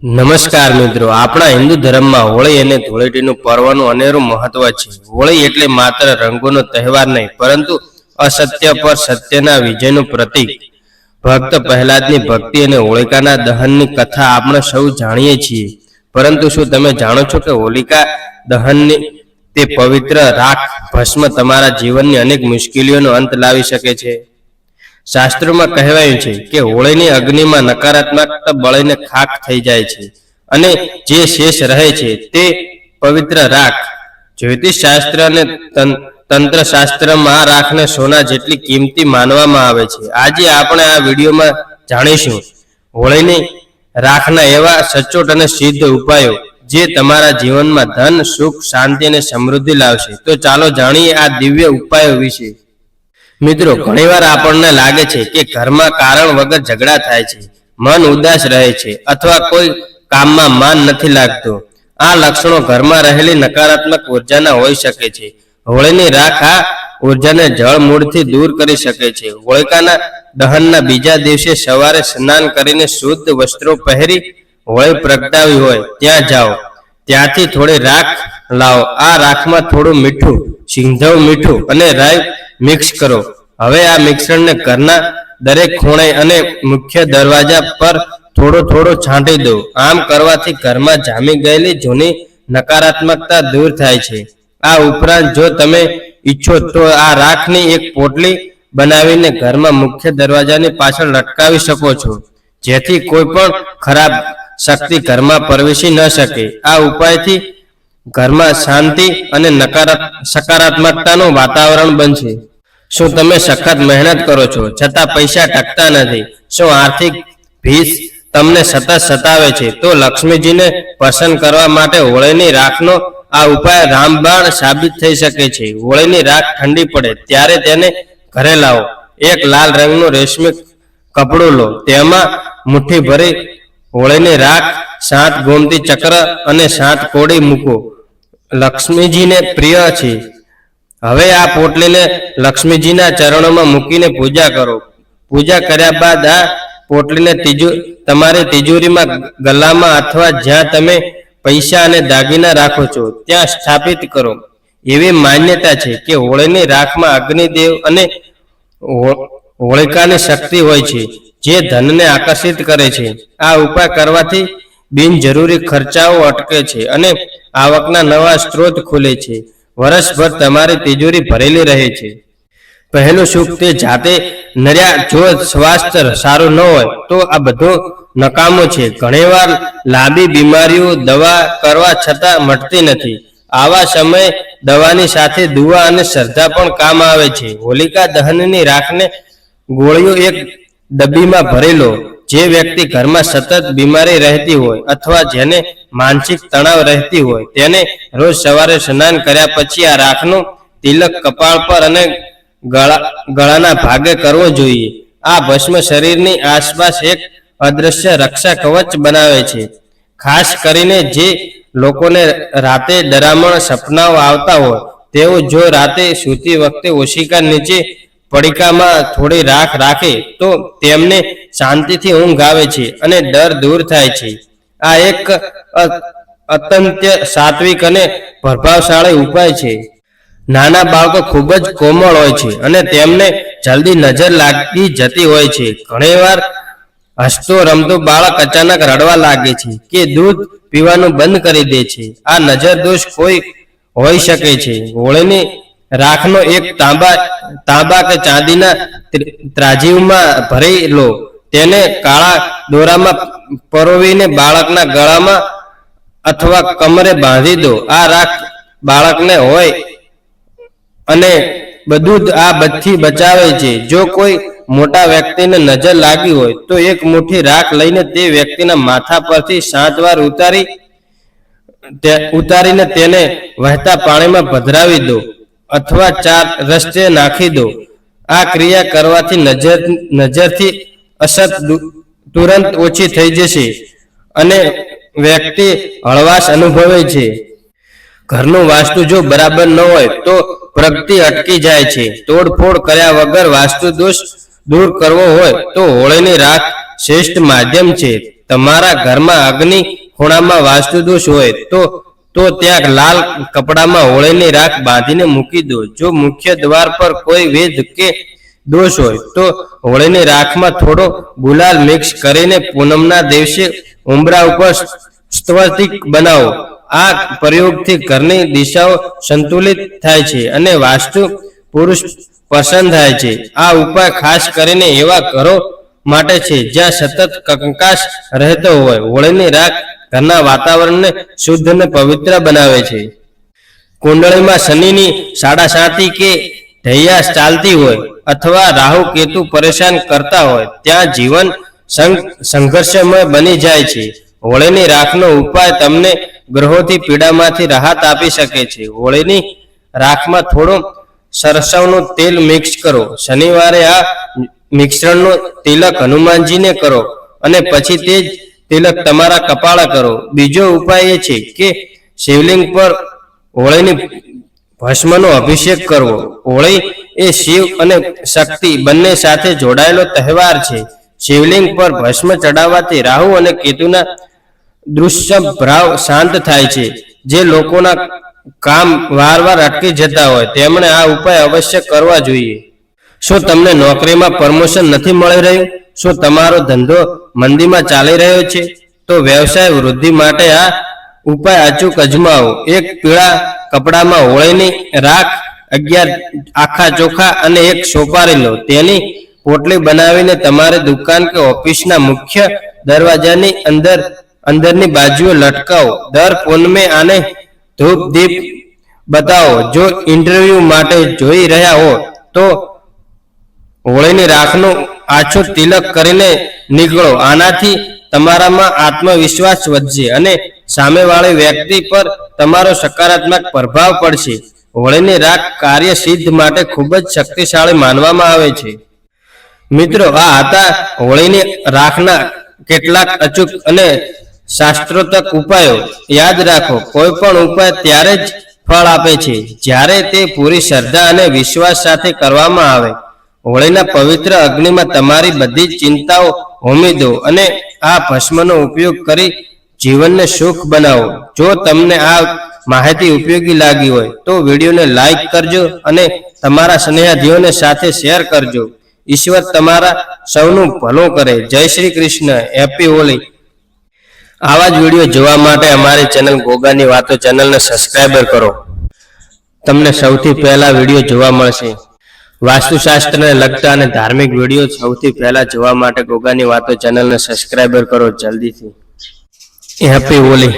નમસ્કાર મિત્રો, આપણા હિન્દુ ધર્મમાં હોળી અને ધૂળેટીનું પર્વનું અનેરું મહત્વ છે. હોળી એટલે માત્ર રંગોનો તહેવાર નહીં, પરંતુ અસત્ય પર સત્યના વિજયનું પ્રતીક. ભક્ત પ્રહલાદની ભક્તિ અને હોળિકાના દહનની કથા આપણે સૌ જાણીએ છીએ. પરંતુ શું તમે જાણો છો કે હોલિકા દહનની તે પવિત્ર રાખ ભસ્મ તમારા જીવનની અનેક મુશ્કેલીઓનો અંત લાવી શકે છે? શાસ્ત્રોમાં કહેવાયું છે કે હોળીની અગ્નિમાં નકારાત્મકતા બળીને ખાખ થઈ જાય છે અને જે શેષ રહે છે તે પવિત્ર રાખ. જ્યોતિષ શાસ્ત્ર અને તંત્ર શાસ્ત્રમાં આ રાખને સોના જેટલી કિંમતી માનવામાં આવે છે. આજે આપણે આ વિડીયોમાં જાણીશું હોળીની રાખના એવા સચોટ અને સિદ્ધ ઉપાયો જે તમારા જીવનમાં ધન, સુખ, શાંતિ અને સમૃદ્ધિ લાવશે. તો ચાલો જાણીએ આ દિવ્ય ઉપાયો વિશે. મિત્રો, ઘણીવાર આપણને લાગે છે કે ઘરમાં કારણ વગર ઝઘડા થાય છે, મન ઉદાસ રહે છે અથવા કોઈ કામમાં મન નથી લાગતું. આ લક્ષણો ઘરમાં રહેલી નકારાત્મક ઉર્જાના હોઈ શકે છે. હોળીની રાખ આ ઉર્જાને જળ મૂળથી દૂર કરી શકે છે. હોળિકાના દહનના બીજા દિવસે સવારે સ્નાન કરીને શુદ્ધ વસ્ત્રો પહેરી હોળી પ્રગટાવી હોય ત્યાં જાઓ. ત્યાંથી થોડી રાખ લાવો. આ રાખમાં થોડું મીઠું, સિંધવ મીઠું અને રાઈ મિક્સ કરો. હવે આ મિશ્રણને ઘરના દરેક ખૂણે અને મુખ્ય દરવાજા પર થોડો થોડો છાંટી દો. આમ કરવાથી ઘરમાં જામી ગયેલી જૂની નકારાત્મકતા દૂર થાય છે. આ ઉપરાંત જો તમે ઈચ્છો તો આ રાખની એક પોટલી બનાવીને ઘરમાં મુખ્ય દરવાજાની પાછળ લટકાવી શકો છો, જેથી કોઈ પણ ખરાબ શક્તિ ઘરમાં પ્રવેશી ન શકે. આ ઉપાયથી ઘરમાં શાંતિ અને સકારાત્મકતાનું વાતાવરણ બનશે. શું તમે સખત મહેનત કરો છો છતાં પૈસા ટકતા નથી? શું આર્થિક ભીષ તમને સતત સતાવે છે? તો લક્ષ્મીજીને પ્રસન્ન કરવા માટે હોળીની રાખનો આ ઉપાય રામબાણ સાબિત થઈ શકે છે. હોળીની રાખ ઠંડી પડે ત્યારે તેને ઘરે લાવો. એક લાલ રંગનું રેશમી કપડું લો, તેમાં મુઠ્ઠી ભરી હોળીની રાખ, 7 ગોમતી ચક્ર અને 7 કોડી મૂકો. લક્ષ્મીજીને પ્રિય છે. હવે આ પોટલીને લક્ષ્મીજીના ચરણોમાં મૂકીને પૂજા કરો. પૂજા કર્યા બાદ આ પોટલીને તમારી તિજોરીમાં, ગલામાં અથવા જ્યાં તમે પૈસા અને દાગીના રાખો છો ત્યાં સ્થાપિત કરો. એવી માન્યતા છે કે હોળીની રાખમાં અગ્નિદેવ અને હોળિકાની શક્તિ હોય છે જે ધનને આકર્ષિત કરે છે. આ ઉપાય કરવાથી બિનજરૂરી ખર્ચાઓ અટકે છે અને આવકના નવા સ્ત્રોત ખુલે છે. વર્ષભર તમારી તિજોરી ભરેલી રહે છે. પહેલું સુખ તે જાતે નર્યા. જો સ્વાસ્થ્ય સારું ન હોય તો આ બધું નકામું છે. ઘણીવાર લાંબી બીમારીઓ દવા કરવા છતાં મટતી નથી. આવા સમયે દવાની સાથે દુઆ અને શ્રદ્ધા પણ કામ આવે છે. હોલિકા દહનની રાખને ગોળીઓ એક ડબ્બીમાં ભરી લો. જે વ્યક્તિ ઘરમાં સતત બીમારી રહેતી હોય અથવા જેને માનસિક તણાવ રહેતી હોય તેને રોજ સવારે સ્નાન કર્યા પછી આ રાખનું તિલક કપાળ પર અને ગળાના ભાગે કરવો જોઈએ. આ ભસ્મ શરીરની આસપાસ એક અદ્રશ્ય રક્ષા કવચ બનાવે છે. ખાસ કરીને જે લોકોને રાતે ડરામણ સપનાઓ આવતા હોય તેઓ જો રાતે સૂતી વખતે ઓશિકા નીચે પડીકામાં થોડી રાખ રાખે તો તેમને શાંતિથી ઊંઘ આવે છે અને ડર દૂર થાય છે. આ એક અત્યંત સાત્વિક અને પ્રભાવશાળી ઉપાય છે. નાના બાળકો ખૂબ જ કોમળ હોય છે અને તેમને જલ્દી નજર લાગી જતી હોય છે. ઘણીવાર હસતો રમતો બાળક અચાનક રડવા લાગે છે કે દૂધ પીવાનું બંધ કરી દે છે. આ નજર દોષ હોઈ શકે છે. હોળીની રાખનો એક તાંબા કે ચાંદીના ત્રાજીવમાં ભરી લો. તેને કાળા દોરામાં પરોવીને બાળકના ગળામાં અથવા કમરે બાંધી દો. આ રાખ બાળકને હોય અને બધું આ બધી બચાવે છે. જો કોઈ મોટા વ્યક્તિને નજર લાગી હોય તો એક મુઠ્ઠી રાખ લઈને તે વ્યક્તિના માથા પરથી 7 વાર ઉતારીને તેને વહેતા પાણીમાં પધરાવી દો અથવા 4 રસ્તે નાખી દો. આ ક્રિયા કરવાથી નજરથી અસર તુરંત ઓછી થઈ જશે અને વ્યક્તિ હળવાશ અનુભવે છે. ઘરનું વાસ્તુ જો બરાબર ન હોય તો પ્રગતિ અટકી જાય છે. તોડફોડ કર્યા વગર વાસ્તુ દોષ દૂર કરવો હોય તો હોળીની રાખ શ્રેષ્ઠ માધ્યમ છે. તમારા ઘરમાં અગ્નિ ખૂણામાં વાસ્તુ દોષ હોય તો ત્યાં લાલ કપડામાં હોળીની રાખ બાંધીને મૂકી દો. જો મુખ્ય દ્વાર પર કોઈ વેદ કે દોષ હોય તો હોળીની રાખમાં થોડો ગુલાલ મિક્સ કરીને પૂનમના દિવસે ઉંબરા ઉપર સ્વસ્તિક બનાવો. આ પ્રયોગથી ઘરની દિશાઓ સંતુલિત થાય છે અને વાસ્તુ પુરુષ પસંદ થાય છે. આ ઉપાય ખાસ કરીને એવા ઘરો માટે છે જ્યાં સતત કંકાસ રહેતો હોય. હોળીની રાખ ઘરના વાતાવરણને શુદ્ધ અને પવિત્ર બનાવે છે. કુંડળીમાં શનિની સાડાસાતી કે ઢૈયા ચાલતી હોય અથવા રાહુ કેતુ પરેશાન કરતા હોય ત્યાં જીવન સંઘર્ષમય બની જાય છે. હોળીની રાખનો ઉપાય તમને ગ્રહોથી પીડામાંથી રાહત આપી શકે છે. હોળીની રાખમાં થોડો સરસવનું તેલ મિક્સ કરો. શનિવારે આ મિશ્રણનો તિલક હનુમાનજીને કરો અને પછી તે જ તિલક તમારા કપાળે કરો. બીજો ઉપાય એ છે કે શિવલિંગ પર હોળીની ભસ્મનો અભિષેક કરવો. હોળી એ શિવ અને શક્તિ બંને સાથે જોડાયેલો તહેવાર છે. શિવલિંગ પર ભસ્મ ચડાવવાથી રાહુ અને કેતુના દુષ્પ્રભાવ શાંત થાય છે. જે લોકોના કામ વારવાર અટકી જતા હોય તેમણે આ ઉપાય અવશ્ય કરવા જોઈએ. શું તમને નોકરીમાં પ્રમોશન નથી મળી રહ્યું? શું તમારો ધંધો મંદીમાં ચાલી રહ્યો છે? તો વ્યવસાય વૃદ્ધિ માટે આ ઉપાય અચૂક અજમાવો. એક પીળા કપડામાં હોળીની રાખ, 11 આખા ચોખા અને એક સોપારી લો. તેની પોટલી બનાવીને તમારી દુકાન કે ઓફિસના મુખ્ય દરવાજાની અંદરની બાજુએ લટકાવો. દર પૂનમે આને ધૂપ દીપ બતાવો. જો ઇન્ટરવ્યુ માટે જોઈ રહ્યા હો તો હોળીની રાખનું આછું તિલક કરીને નીકળો. આનાથી તમારામાં આત્મવિશ્વાસ વધશે અને સામેવાળી વ્યક્તિ પર તમારો સકારાત્મક પ્રભાવ પડશે. હોળીની રાખ કાર્ય સિદ્ધ માટે ખૂબ જ શક્તિશાળી માનવામાં આવે છે. મિત્રો, આ હતા હોળીની રાખના કેટલાક અચૂક અને શાસ્ત્રોક્ત ઉપાયો. યાદ રાખો, કોઈ પણ ઉપાય ત્યારે જ ફળ આપે છે જ્યારે તે પૂરી શ્રદ્ધા અને વિશ્વાસ સાથે કરવામાં આવે. હોળીના પવિત્ર અગ્નિમાં તમારી બધી ચિંતાઓ હોમી દો અને આ ભસ્મનો ઉપયોગ કરી જીવનને સુખ બનાવો. જો તમને આ માહિતી ઉપયોગી લાગી હોય તો વિડીયોને લાઈક કરજો અને તમારા સ્નેહાધીઓને સાથે શેર કરજો. ઈશ્વર તમારા સૌનું ભલું કરે. જય શ્રી કૃષ્ણ. હેપી હોળી. આવા જ વિડીયો જોવા માટે અમારી ચેનલ ગોગાની વાતો ચેનલને સબસ્ક્રાઇબ કરો. તમને સૌથી પહેલા વિડીયો જોવા મળશે. વાસ્તુશાસ્ત્રને લગતા અને ધાર્મિક વિડીયો સૌથી પહેલા જોવા માટે ગોગાની વાતો ચેનલને સબસ્ક્રાઇબ કરો જલ્દીથી. હેપી હોલી.